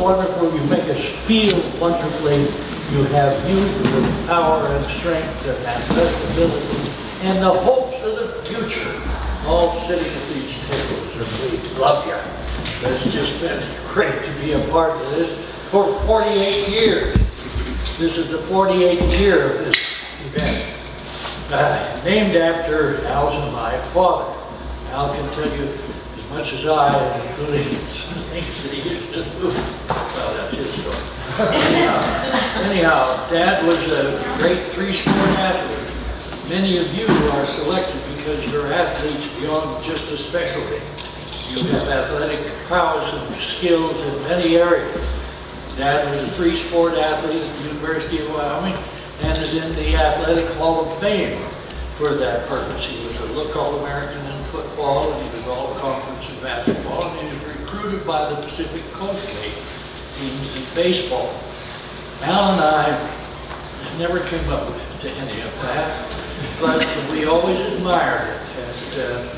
wonderful. You make us feel wonderfully. You have youth with power and strength and athletic ability and the hopes of the future all sitting at these tables, and we love you. It's just been great to be a part of this for 48 years. This is the 48th year of this event. Named after Al's and my father. Al can tell you as much as I, including some things that he used to do. Well, that's his story. Anyhow, Dad was a great three-sport athlete. Many of you are selected because you're athletes beyond just a specialty. You have athletic prowess and skills in many areas. Dad was a three-sport athlete at the University of Wyoming and is in the Athletic Hall of Fame for that purpose. He was a look All-American in football, and he was All-Conference in basketball, and he was recruited by the Pacific Coast League teams in baseball. Al and I never came up to any of that, but we always admired it,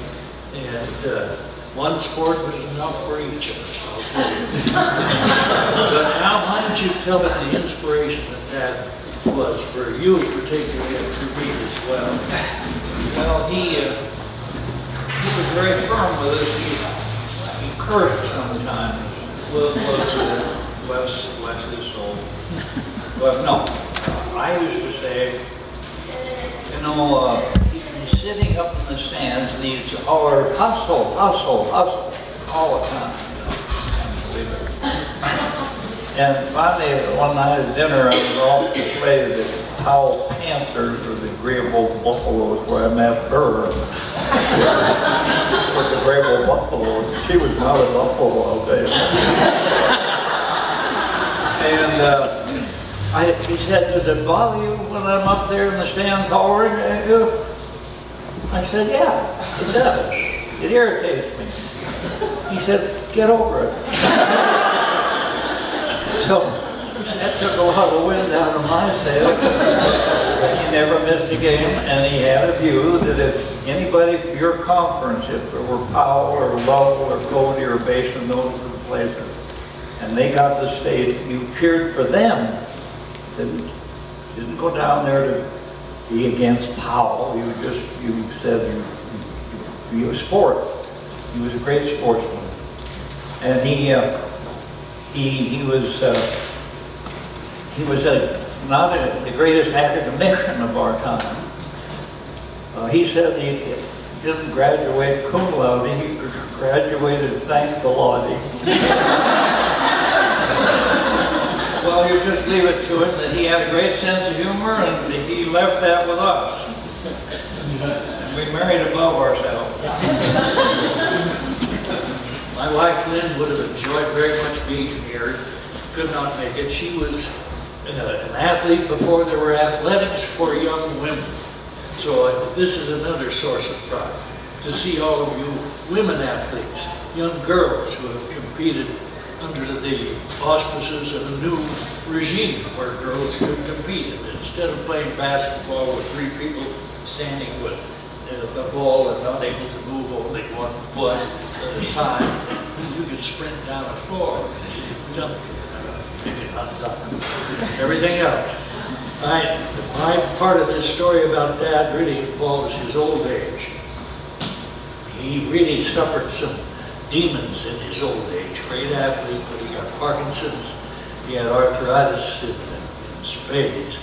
and one sport was enough for each of us, I'll tell you. But Al, why don't you tell us the inspiration that was for you particularly and for me as well? Well, he was very firm with us. He cursed sometimes. Bless his soul. But no, I used to say, you know, he's sitting up in the stands and he'd holler, hustle, hustle, hustle, all the time. And finally, one night at dinner, I was off to play the Powell Panthers or the Grayable Buffaloes, where I met her. With the Grayable Buffaloes. She was not a buffalo, I'll tell you. And he said, does it bother you when I'm up there in the stands hollering at you? I said, yeah, it does. It irritates me. He said, get over it. So that took a lot of wind out of my sails. He never missed a game, and he had a view that if anybody from your conference, if it were Powell or Lowell or Cody or Basin, those were the places, and they got the state, you cheered for them. Didn't go down there to be against Powell. You said you were sport. He was a great sportsman, and he was not the greatest academician of our time. He said he didn't graduate cum laude, he graduated thank the Lord. Well, you just leave it to him that he had a great sense of humor, and he left that with us. And we married above ourselves. My wife Lynn would have enjoyed very much being here, could not make it. She was an athlete before there were athletics for young women. So this is another source of pride, to see all of you women athletes, young girls who have competed under the auspices of a new regime where girls could compete. And instead of playing basketball with three people standing with the ball and not able to move only one foot at a time, you could sprint down a floor, you could jump, maybe not dunk, everything else. My part of this story about Dad really involves his old age. He really suffered some demons in his old age. Great athlete, but he got Parkinson's, he had arthritis in spades,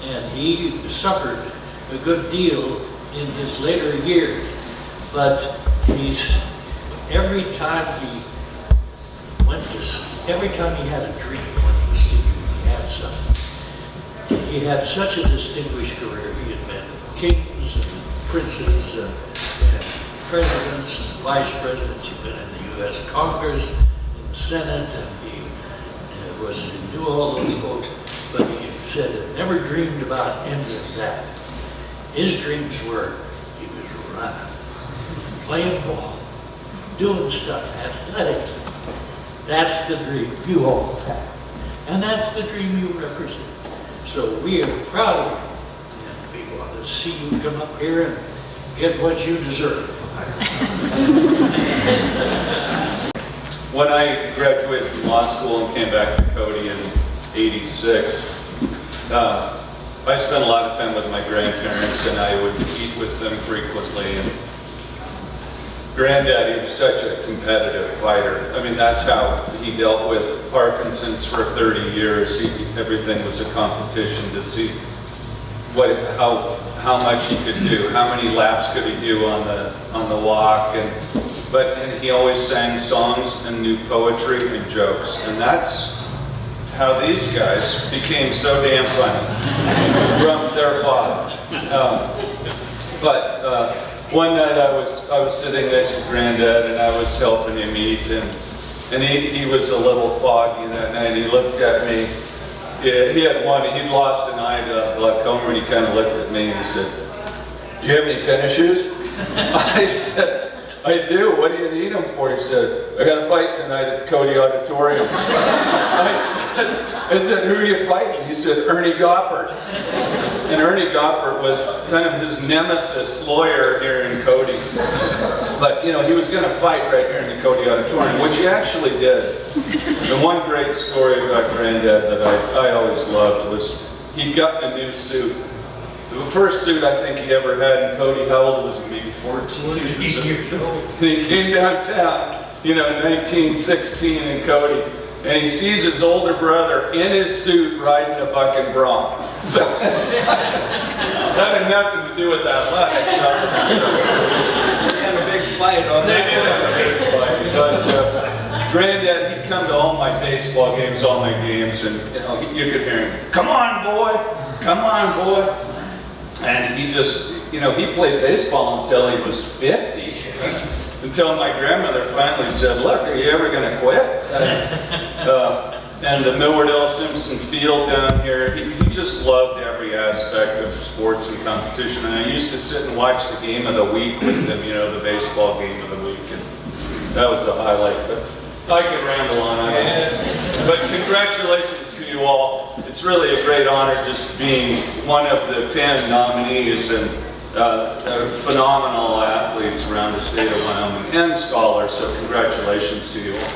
and he suffered a good deal in his later years. But every time he had a dream when he was sleeping, he had something. He had such a distinguished career. He had been kings and princes and presidents and vice presidents. He'd been in the U.S. Congress, in the Senate, and he knew all those folks, but he said he never dreamed about any of that. His dreams were he was running, playing ball, doing stuff athletically. That's the dream you all have, and that's the dream you represent. So we are proud of you, and we want to see you come up here and get what you deserve. when I graduated from law school and came back to Cody in '86, I spent a lot of time with my grandparents, and I would eat with them frequently. And Granddaddy was such a competitive fighter. I mean, that's how he dealt with Parkinson's for 30 years. Everything was a competition to see how much he could do, how many laps could he do on the walk, and he always sang songs and knew poetry and jokes, and that's how these guys became so damn funny from their father. One night I was sitting next to Granddad, and I was helping him eat, and he was a little foggy that night. He looked at me. He'd lost an eye to glaucoma, and he kind of looked at me and he said, "Do you have any tennis shoes?" I said, "I do. What do you need them for?" He said, "I got a fight tonight at the Cody Auditorium." I said, "Who are you fighting?" He said, "Ernie Goppert." And Ernie Goppert was kind of his nemesis lawyer here in Cody. But, he was going to fight right here in the Cody Auditorium, which he actually did. And one great story about Granddad that I always loved was he got a new suit. The first suit I think he ever had in Cody, how old was he? Maybe 14 years old. And he came downtown, in 1916 in Cody, and he sees his older brother in his suit riding a bucking bronc. So that had nothing to do with athletics. They had a big fight on They that. did have a big fight. But Granddad, he'd come to all my baseball games, all my games, and you could hear him, "Come on, boy! Come on, boy!" And he just, he played baseball until he was 50. Until my grandmother finally said, "Look, are you ever going to quit?" And the Milward Simpson field down here, he just loved every aspect of sports and competition. And I used to sit and watch the game of the week with him, the baseball game of the week. And that was the highlight. But I could ramble on. But congratulations to you all. It's really a great honor just being one of the 10 nominees and phenomenal athletes around the state of Wyoming and scholars. So congratulations to you all.